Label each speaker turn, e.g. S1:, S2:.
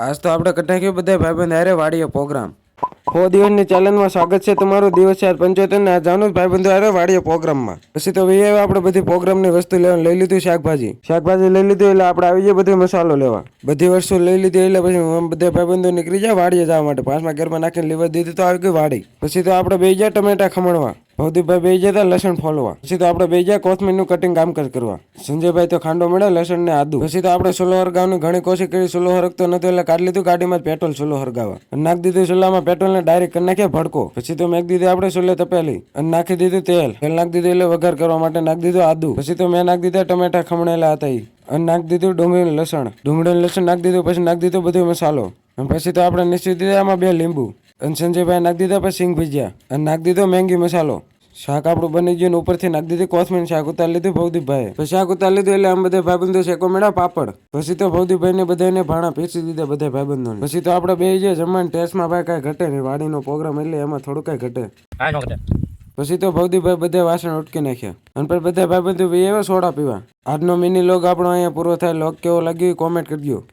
S1: આજ તો આપણે કટાખ્યું બધા ભાઈબંધ હારે વાડીએ પ્રોગ્રામ 100 દિવસની ચેલેન્જમાં સ્વાગત છે તમારો. દિવસ છે 75 ને આ જાનું ભાઈબંધો હારે વાડીએ પ્રોગ્રામમાં. પછી તો ભાઈ આપણે બધી પ્રોગ્રામની વસ્તુ લેવાનું લઈ લીધું. શાકભાજી લઈ લીધું એટલે આપણે આવી જાય બધો મસાલો લેવા. બધી વસ્તુ લઈ લીધી એટલે પછી બધા ભાઈબંધો નીકળી જાય વાડીએ જવા માટે. 5માં ઘરમાં નાખીને લીવર દીધી તો આવી ગઈ વાડી. પછી તો આપણે બેસી જાય ટમેટા ખમણવા. ભવદીપભાઈ બેસી જતા લસણ ફોલવા. પછી તો આપણે બેસી જાય કોથમીરનું કટિંગ કામકાજ કરવા. સંજયભાઈ તો ખાંડો મળે લસણ ને આદુ. પછી તો આપણે ચૂલો હરગાવવાની ઘણી કોશિશ કરી. ચૂલો હરગતો નતો એટલે કાઢી લીધું ગાડીમાં પેટ્રોલ ચૂલો હરગાવા. નાખી દીધું ચૂલામાં પેટ્રોલ ને ડાયરેક્ટ કરી નાખ્યા ભડકો. પછી તો મેં દીધી આપણે ચૂલે તપેલી અને નાખી દીધું તેલ નાખી દીધું એટલે વઘાર કરવા માટે નાખી દીધું આદુ. પછી તો મેં નાખી દીધા ટમેટા ખમણેલા હતા અને નાખી દીધું ડુંગળી લસણ નાખી દીધું. પછી નાખી દીધું બધો મસાલો અને પછી તો આપણે નીચી દીધા એમાં 2 લીંબુ અને સંજયભાઈ નાખી દીધા. પછી સિંગ ભજીયા અને નાખી દીધો મેંગી મસાલો. શાક આપણું બની ગયું ઉપરથી નાખી દીધી કોથમીર. શાક ઉતારી લીધું ભવદીપભાઈ. પછી શાક ઉતારી લીધું એટલે આમ બધા ભાઈબંધો શેકો મેળા પાપડ. પછી તો ભવદીપભાઈ ને બધાને ભાણા પીસી દીધા બધા ભાઈબંધો. પછી તો આપણે બે જે જમવાનું ટેસ્ટમાં ભાઈ કાંઈ ઘટે નહીં. વાડીનો પ્રોગ્રામ એટલે એમાં થોડું કાંઈ ઘટે. પછી તો ભવદીપભાઈ બધા વાસણ ઉટકી નાખ્યા અને પછી બધા ભાઈબંધો એવા સોડા પીવા. આજનો મિની લોગ આપણો અહીંયા પૂરો થાય. લોગ કેવો લાગ્યો કોમેન્ટ કરજો.